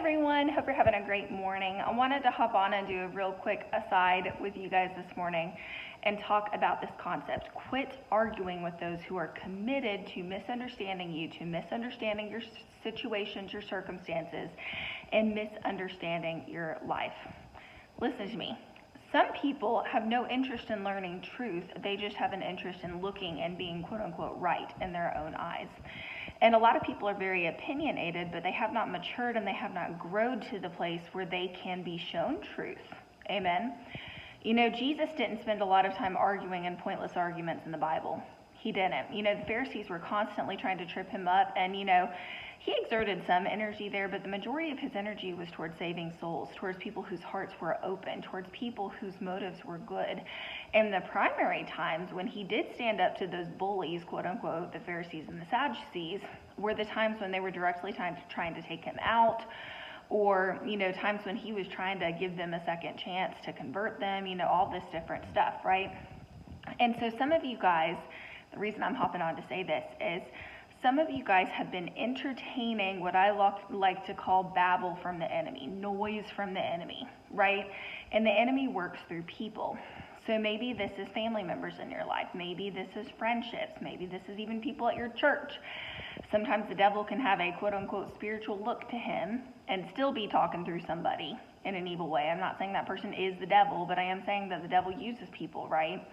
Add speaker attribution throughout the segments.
Speaker 1: everyone, hope you're having a great morning. I wanted to hop on and do a real quick aside with you guys this morning and talk about this concept. Quit arguing with those who are committed to misunderstanding you, to misunderstanding your situations, your circumstances, and misunderstanding your life. Listen to me. Some people have no interest in learning truth. They just have an interest in looking and being quote unquote right in their own eyes. And a lot of people are very opinionated, but they have not matured and they have not grown to the place where they can be shown truth. Amen. You know, Jesus didn't spend a lot of time arguing in pointless arguments in the Bible. He didn't. You know, the Pharisees were constantly trying to trip him up, and, you know, he exerted some energy there, but the majority of his energy was towards saving souls, towards people whose hearts were open, towards people whose motives were good. And the primary times when he did stand up to those bullies, quote unquote, the Pharisees and the Sadducees, were the times when they were directly trying to take him out, or, you know, times when he was trying to give them a second chance to convert them, you know, all this different stuff, right? And so some of you guys, the reason I'm hopping on to say this is some of you guys have been entertaining what I like to call babble from the enemy, noise from the enemy, right? And the enemy works through people. So maybe this is family members in your life. Maybe this is friendships. Maybe this is even people at your church. Sometimes the devil can have a quote-unquote spiritual look to him and still be talking through somebody in an evil way. I'm not saying that person is the devil, but I am saying that the devil uses people, right?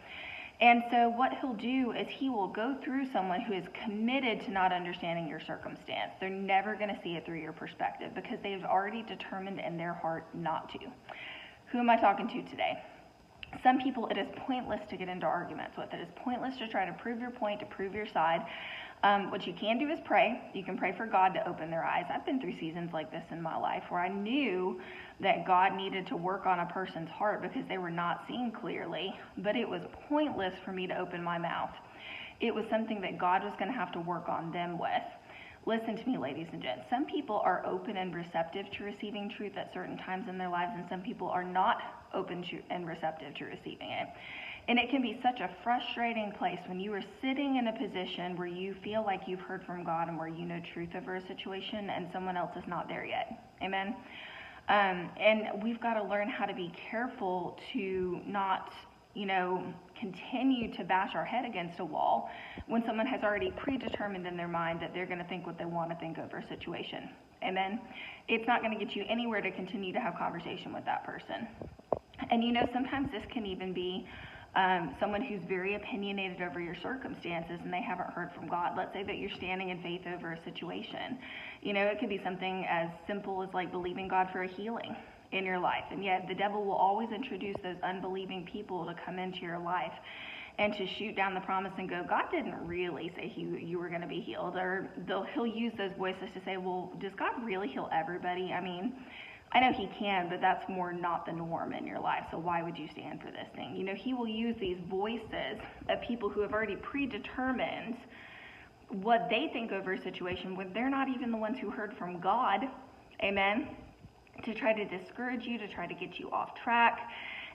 Speaker 1: And so what he'll do is he will go through someone who is committed to not understanding your circumstance. They're never going to see it through your perspective because they've already determined in their heart not to. Who am I talking to today? Some people, it is pointless to get into arguments with. It is pointless to try to prove your point, to prove your side. What you can do is pray. You can pray for God to open their eyes. I've been through seasons like this in my life where I knew that God needed to work on a person's heart because they were not seeing clearly, but it was pointless for me to open my mouth. It was something that God was going to have to work on them with. Listen to me, ladies and gents. Some people are open and receptive to receiving truth at certain times in their lives, and some people are not open to and receptive to receiving it. And it can be such a frustrating place when you are sitting in a position where you feel like you've heard from God and where you know truth over a situation and someone else is not there yet. Amen? And we've got to learn how to be careful to not, you know, continue to bash our head against a wall when someone has already predetermined in their mind that they're going to think what they want to think over a situation. Amen? It's not going to get you anywhere to continue to have conversation with that person. And, you know, sometimes this can even be someone who's very opinionated over your circumstances and they haven't heard from God. Let's say that you're standing in faith over a situation. You know, it could be something as simple as like believing God for a healing in your life. And yet the devil will always introduce those unbelieving people to come into your life and to shoot down the promise and go, God didn't really say you were going to be healed. Or he'll use those voices to say, well, does God really heal everybody? I mean, I know he can, but that's more not the norm in your life. So why would you stand for this thing? You know, he will use these voices of people who have already predetermined what they think over a situation when they're not even the ones who heard from God. Amen. To try to discourage you, to try to get you off track.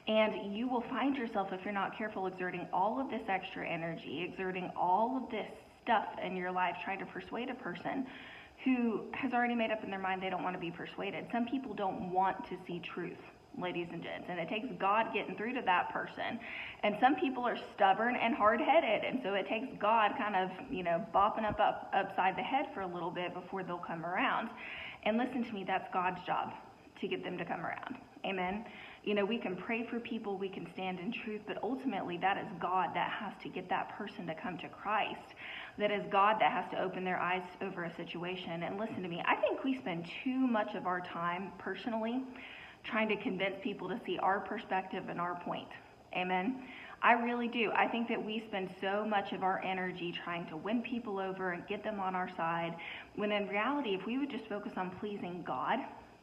Speaker 1: And you will find yourself, if you're not careful, exerting all of this extra energy, exerting all of this stuff in your life, trying to persuade a person who has already made up in their mind they don't want to be persuaded. Some people don't want to see truth, ladies and gents, and it takes God getting through to that person. And some people are stubborn and hard-headed, and so it takes God kind of, you know, bopping upside the head for a little bit before they'll come around. And listen to me, that's God's job, to get them to come around. Amen? You know, we can pray for people, we can stand in truth, but ultimately that is God that has to get that person to come to Christ. That is God that has to open their eyes over a situation. And listen to me, I think we spend too much of our time personally trying to convince people to see our perspective and our point. Amen? I really do. I think that we spend so much of our energy trying to win people over and get them on our side, when in reality, if we would just focus on pleasing God,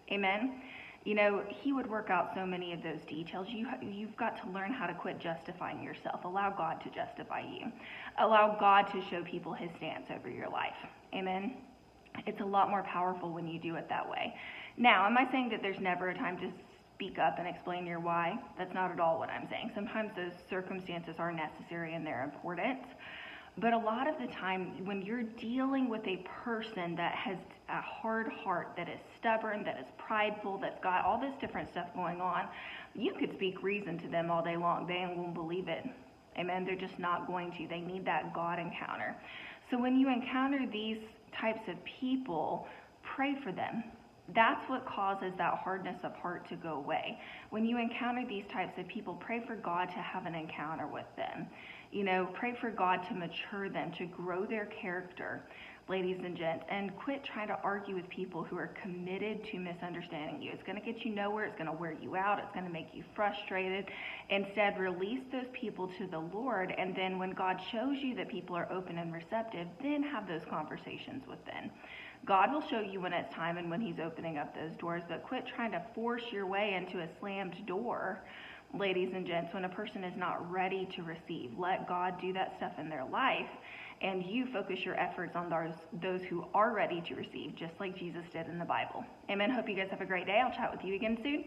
Speaker 1: amen, you know, he would work out so many of those details. You've got to learn how to quit justifying yourself. Allow God to justify you. Allow God to show people his stance over your life. Amen? It's a lot more powerful when you do it that way. Now, am I saying that there's never a time to speak up and explain your why? That's not at all what I'm saying. Sometimes those circumstances are necessary and they're important. But a lot of the time, when you're dealing with a person that has a hard heart, that is stubborn, that is prideful, that's got all this different stuff going on, you could speak reason to them all day long. They won't believe it. Amen. They're just not going to. They need that God encounter. So when you encounter these types of people, pray for them. That's what causes that hardness of heart to go away. When you encounter these types of people, pray for God to have an encounter with them. Pray for God to mature them, to grow their character, ladies and gents, and quit trying to argue with people who are committed to misunderstanding you. It's going to get you nowhere. It's going to wear you out. It's going to make you frustrated. Instead, release those people to the Lord, and then when God shows you that people are open and receptive, then have those conversations with them. God will show you when it's time and when he's opening up those doors, but quit trying to force your way into a slammed door, ladies and gents, when a person is not ready to receive. Let God do that stuff in their life, and you focus your efforts on those who are ready to receive, just like Jesus did in the Bible. Amen. Hope you guys have a great day. I'll chat with you again soon.